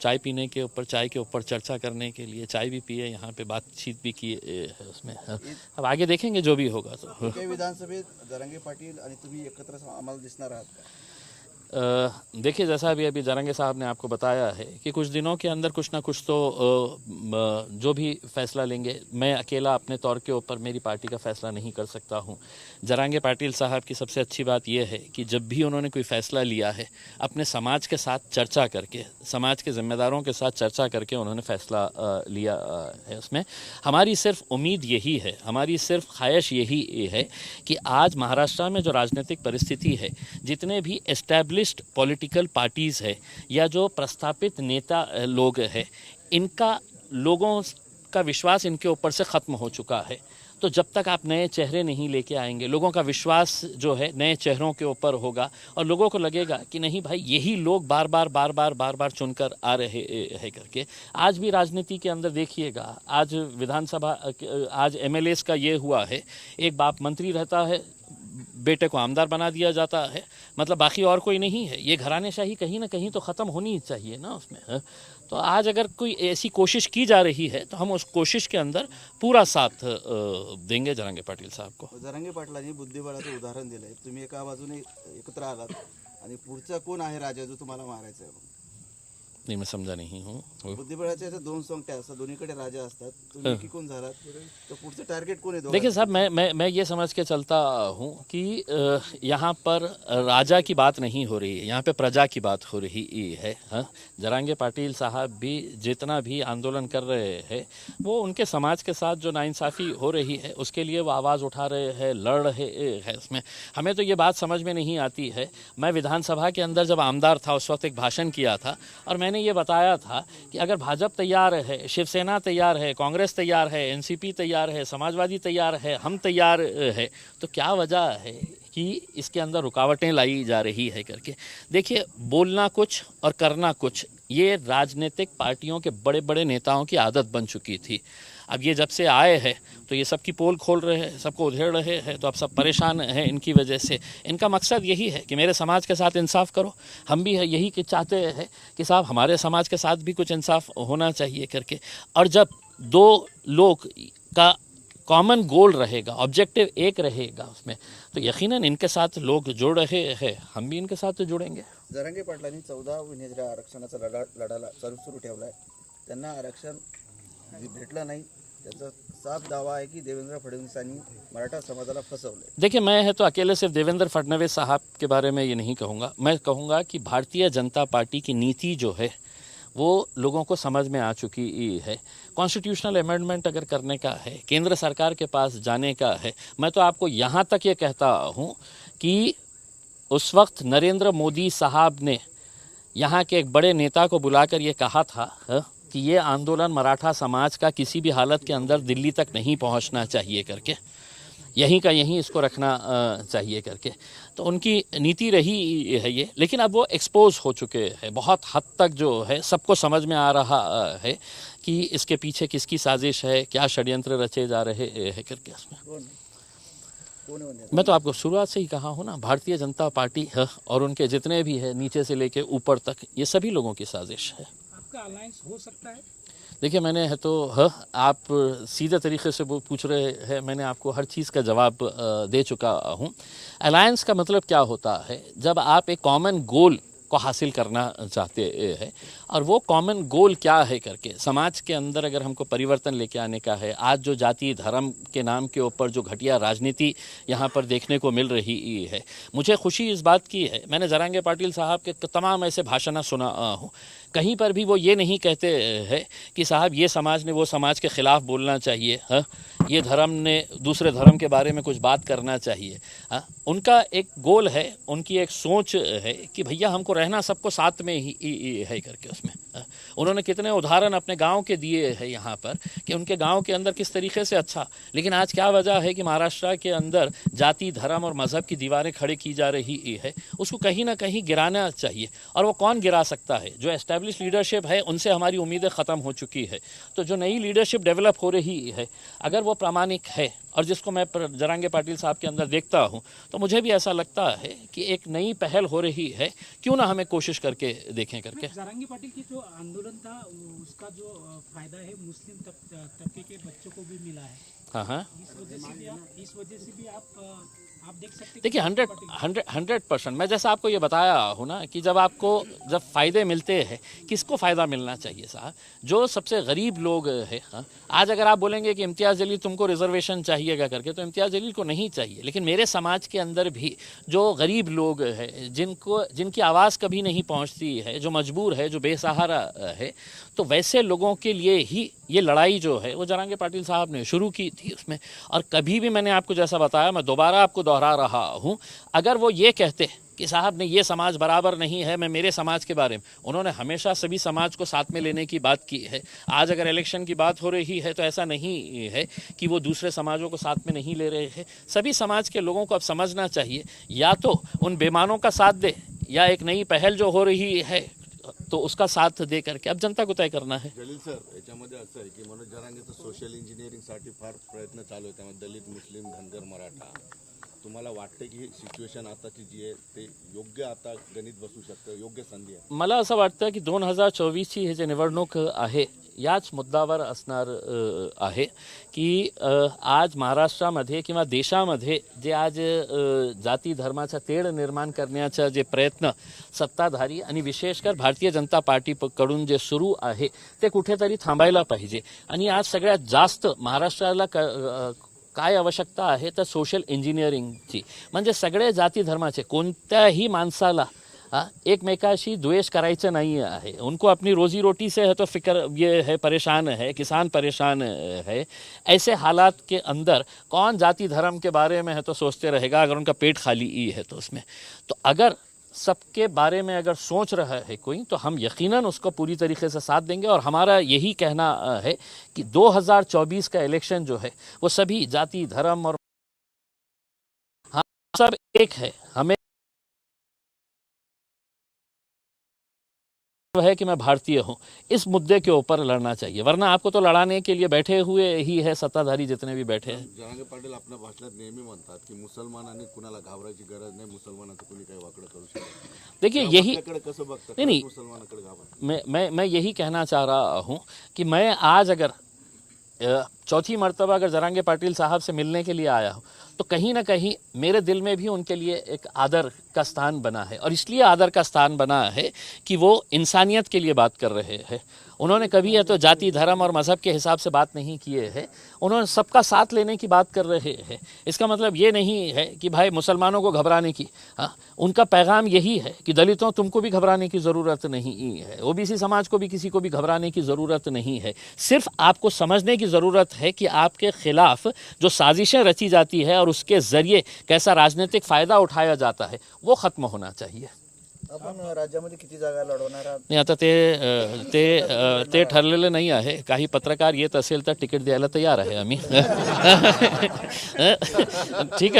चाय पीने के ऊपर, चाय के ऊपर चर्चा करने के लिए चाय भी पिए, यहाँ पे बातचीत भी की है उसमें। अब आगे देखेंगे जो भी होगा। तो विधानसभेत जरांगे पाटील आणि तुम्ही एकत्र आम्हाला दिसणार आहात का? देखिए, जैसा अभी जरांगे साहब ने आपको बताया है कि कुछ दिनों के अंदर कुछ ना कुछ तो जो भी फैसला लेंगे, मैं अकेला अपने तौर के ऊपर मेरी पार्टी का फैसला नहीं कर सकता हूं। जरांगे पाटिल साहब की सबसे अच्छी बात यह है कि जब भी उन्होंने कोई फैसला लिया है, अपने समाज के साथ चर्चा करके, समाज के जिम्मेदारों के साथ चर्चा करके उन्होंने फैसला लिया है। उसमें हमारी सिर्फ उम्मीद यही है, हमारी सिर्फ ख्वाहिश यही है कि आज महाराष्ट्र में जो राजनीतिक परिस्थिति है, जितने भी एस्टैब्लिश्ड पॉलिटिकल पार्टीज़ है या जो प्रस्थापित नेता लोग हैं, इनका लोगों का विश्वास इनके ऊपर से ख़त्म हो चुका है। तो जब तक आप नए चेहरे नहीं लेके आएंगे, लोगों का विश्वास जो है नए चेहरों के ऊपर होगा और लोगों को लगेगा कि नहीं भाई, यही लोग बार बार चुनकर आ रहे हैं करके। आज भी राजनीति के अंदर देखिएगा, आज विधानसभा, आज एमएलएस का ये हुआ है, एक बाप मंत्री रहता है, बेटे को आमदार बना दिया जाता है, मतलब बाकी और कोई नहीं है। ये घरानेशाही कहीं ना कहीं तो ख़त्म होनी ही चाहिए ना उसमें। तो आज अगर कोई ऐसी कोशिश की जा रही है तो हम उस कोशिश के अंदर पूरा साथ देंगे जरांगे पाटील साहब को। जरांगे पाटलांनी बुद्धिबळाचं उदाहरण दिलंय, तुम्ही एका बाजूने एकत्र आलात आणि पुढचा कोण आहे राजा जो तुम्हाला मारायचा आहे? नहीं, मैं समझा नहीं हूँ। बुद्धिबळाचे असे दोन सोंगट्या असतात, दोन्हीकडे राजा असतात, तुम्ही की कोण झालात, तो पुढचं टार्गेट कोण आहे? देखिए साहब, मैं ये समझ के चलता हूँ कि यहाँ पर राजा की बात नहीं हो रही है, यहाँ पे प्रजा की बात हो रही है। हाँ, जरांगे पाटिल साहब भी जितना भी आंदोलन कर रहे हैं, वो उनके समाज के साथ जो नाइंसाफ़ी हो रही है उसके लिए वो आवाज़ उठा रहे हैं, लड़ रहे हैं। उसमें हमें तो ये बात समझ में नहीं आती है। मैं विधानसभा के अंदर जब आमदार था उस वक्त एक भाषण किया था और मैंने ये बताया था कि अगर भाजपा तैयार है, शिवसेना तैयार है, कांग्रेस तैयार है, एनसीपी तैयार है, समाजवादी तैयार है, हम तैयार है, तो क्या वजह है कि इसके अंदर रुकावटें लाई जा रही है करके। देखिए, बोलना कुछ और करना कुछ, ये राजनीतिक पार्टियों के बड़े बड़े नेताओं की आदत बन चुकी थी। अब ये जब से आए हैं तो ये सबकी पोल खोल रहे हैं, सबको उधेड़ रहे हैं, तो अब सब परेशान हैं इनकी वजह से। इनका मकसद यही है कि मेरे समाज के साथ इंसाफ करो, हम भी यही चाहते हैं कि साहब हमारे समाज के साथ भी कुछ इंसाफ होना चाहिए करके। और जब दो लोग का कॉमन गोल रहेगा, ऑब्जेक्टिव एक रहेगा उसमें, तो यकीनन इनके साथ लोग जुड़ रहे हैं, हम भी इनके साथ जुड़ेंगे। जरांगे पाटलांनी 14 विनेत्या आरक्षणाचा लढा सुरू ठेवलाय, त्यांना आरक्षण भेटलं नहीं, त्याचा साफ दावा है कि देवेंद्र फडणवीसांनी मराठा समाजाला फसवले। देखिए, मैं है तो अकेले सिर्फ देवेंद्र फडणवीस साहब के बारे में ये नहीं कहूँगा, मैं कहूँगा कि भारतीय जनता पार्टी की नीति जो है वो लोगों को समझ में आ चुकी है। कॉन्स्टिट्यूशनल अमेंडमेंट अगर करने का है, केंद्र सरकार के पास जाने का है, मैं तो आपको यहाँ तक ये कहता हूँ कि उस वक्त नरेंद्र मोदी साहब ने यहाँ के एक बड़े नेता को बुलाकर ये कहा था कि ये आंदोलन मराठा समाज का किसी भी हालत के अंदर दिल्ली तक नहीं पहुंचना चाहिए करके, यहीं का यहीं इसको रखना चाहिए करके। तो उनकी नीति रही है ये, लेकिन अब वो एक्सपोज हो चुके हैं बहुत हद तक, जो है सबको समझ में आ रहा है कि इसके पीछे किसकी साजिश है, क्या षड्यंत्र रचे जा रहे हैं करके। उसमें मैं तो आपको शुरुआत से ही कहा हूँ ना, भारतीय जनता पार्टी है और उनके जितने भी है नीचे से लेके ऊपर तक, ये सभी लोगों की साजिश है। आपका अलायंस हो सकता है? देखिए, मैंने है तो आप सीधे तरीके से वो पूछ रहे हैं, मैंने आपको हर चीज़ का जवाब दे चुका हूँ। अलायंस का मतलब क्या होता है? जब आप एक कॉमन गोल को हासिल करना चाहते हैं, और वो कॉमन गोल क्या है करके, समाज के अंदर अगर हमको परिवर्तन लेके आने का है, आज जो जाति धर्म के नाम के ऊपर जो घटिया राजनीति यहाँ पर देखने को मिल रही है, मुझे खुशी इस बात की है, मैंने जरांगे पाटिल साहब के तमाम ऐसे भाषण सुना हूँ, कहीं पर भी वो ये नहीं कहते हैं कि साहब ये समाज ने वो समाज के ख़िलाफ़ बोलना चाहिए, हाँ, ये धर्म ने दूसरे धर्म के बारे में कुछ बात करना चाहिए। हाँ, उनका एक गोल है, उनकी एक सोच है कि भैया हमको रहना सबको साथ में ही है करके। उसमें उन्होंने कितने उदाहरण अपने गांव के दिए हैं यहाँ पर कि उनके गांव के अंदर किस तरीके से अच्छा, लेकिन आज क्या वजह है कि महाराष्ट्र के अंदर जाति धर्म और मज़हब की दीवारें खड़ी की जा रही है, उसको कहीं ना कहीं गिराना चाहिए। और वो कौन गिरा सकता है? जो एस्टैब्लिश लीडरशिप है उनसे हमारी उम्मीदें ख़त्म हो चुकी है, तो जो नई लीडरशिप डेवलप हो रही है, अगर वो वो प्रामाणिक है और जिसको मैं जरांगे पाटिल साहब के अंदर देखता हूँ, तो मुझे भी ऐसा लगता है कि एक नई पहल हो रही है, क्यों ना हमें कोशिश करके देखें करके। जरांगी पाटिल की जो आंदोलन था उसका जो फायदा है मुस्लिम तबके के बच्चों को भी मिला है। हाँ हाँ, इस वजह से भी आप देख सकते हैं। देखिए 100% मैं जैसा आपको ये बताया हूँ ना कि जब फ़ायदे मिलते हैं, किसको फ़ायदा मिलना चाहिए साहब? जो सबसे गरीब लोग हैं। हाँ, आज अगर आप बोलेंगे कि इम्तियाज़ जलील तुमको रिजर्वेशन चाहिएगा करके, तो इम्तियाज़ जलील को नहीं चाहिए, लेकिन मेरे समाज के अंदर भी जो गरीब लोग हैं, जिनकी आवाज़ कभी नहीं पहुँचती है, जो मजबूर है, जो बेसहारा है, तो वैसे लोगों के लिए ही ये लड़ाई जो है वो जरांगे पाटिल साहब ने शुरू की थी उसमें। और कभी भी मैंने आपको जैसा बताया, मैं दोबारा आपको दोहरा रहा हूँ, अगर वो ये कहते कि साहब ने ये समाज बराबर नहीं है, मैं मेरे समाज के बारे में, उन्होंने हमेशा सभी समाज को साथ में लेने की बात की है। आज अगर इलेक्शन की बात हो रही है तो ऐसा नहीं है कि वो दूसरे समाजों को साथ में नहीं ले रहे हैं। सभी समाज के लोगों को अब समझना चाहिए, या तो उन बेईमानों का साथ दे, या एक नई पहल जो हो रही है तो उसका साथ दे करके अब जनता को तय करना है। जलील सर, याच्यामध्ये असं आहे की मनोज जरांगेचं सोशल इंजिनिअरिंगसाठी फार प्रयत्न चालू आहे, त्यामध्ये दलित, मुस्लिम, धनगर, मराठा. तुम्हाला वाटते की ही सिच्युएशन आताची जी आहे ते योग्य आता गणित बसू शकतं, योग्य संधी आहे? मला असं वाटतं की 2024ची ही जी निवडणूक आहे याच मुद्द्यावर असणार आहे की आज महाराष्ट्रामध्ये किंवा देशामध्ये जे आज जाती धर्माचा तेढ निर्माण करण्याचा जे प्रयत्न सत्ताधारी आणि विशेषकर भारतीय जनता पार्टीकडून जे सुरू आहे ते कुठेतरी थांबायला पाहिजे. आणि आज सगळ्यात जास्त महाराष्ट्राला काय आवश्यकता आहे तर सोशल इंजिनिअरिंगची. म्हणजे सगळे जाती धर्माचे कोणत्याही माणसाला एकमेकाशी द्वेष करायचं नहीं है. उनको अपनी रोजी रोटी से है तो फिक्र ये है, परेशान है, किसान परेशान है. ऐसे हालात के अंदर कौन जाति धर्म के बारे में है तो सोचते रहेगा अगर उनका पेट खाली ही है तो उसमें. तो अगर सबके बारे में अगर सोच रहा है कोई तो हम यकीनन उसको पूरी तरीके से साथ देंगे. और हमारा यही कहना है कि 2024 का इलेक्शन जो है वो सभी जाति धर्म और हम सब एक है. हमें है कि मैं भारतीय हूं, इस मुद्दे के ऊपर लड़ना चाहिए, वरना आपको तो लड़ाने के लिए बैठे हुए ही है सत्ताधारी जितने भी बैठे हैं. जरांगे पाटील आपल्या भाषणात नेहमी म्हणतात की मुसलमानांनी कुणाला घाबरायची गरज नाही, मुसलमानाचं कुणी काही वाकडं करू शकत नाही. देखिए यही कसं बघतात? नहीं, मुसलमानाकडे घाबर. मैं यही कहना चाह रहा हूं कि मैं आज अगर चौथी मर्तबा अगर जरांगे पाटिल साहब से मिलने के लिए आया हूं तो कहीं ना कहीं मेरे दिल में भी उनके लिए एक आदर का स्थान बना है. और इसलिए आदर का स्थान बना है कि वो इंसानियत के लिए बात कर रहे हैं. उन्होंने कभी है तो जाति धर्म और मज़हब के हिसाब से बात नहीं किए हैं. उन्होंने सबका साथ लेने की बात कर रहे हैं. इसका मतलब ये नहीं है कि भाई मुसलमानों को घबराने की. हाँ, उनका पैगाम यही है कि दलितों तुमको भी घबराने की ज़रूरत नहीं है, ओबीसी समाज को भी किसी को भी घबराने की ज़रूरत नहीं है. सिर्फ आपको समझने की ज़रूरत है कि आपके खिलाफ जो साजिशें रची जाती है और उसके ज़रिए कैसा राजनीतिक फ़ायदा उठाया जाता है वो ख़त्म होना चाहिए. आपण राज्यामध्ये किती जागा लढवणार आहात? नाही, आता ते ठरलेलं नाही आहे. काही पत्रकार येत असेल तर तिकीट द्यायला तयार आहे आम्ही. ठीक आहे.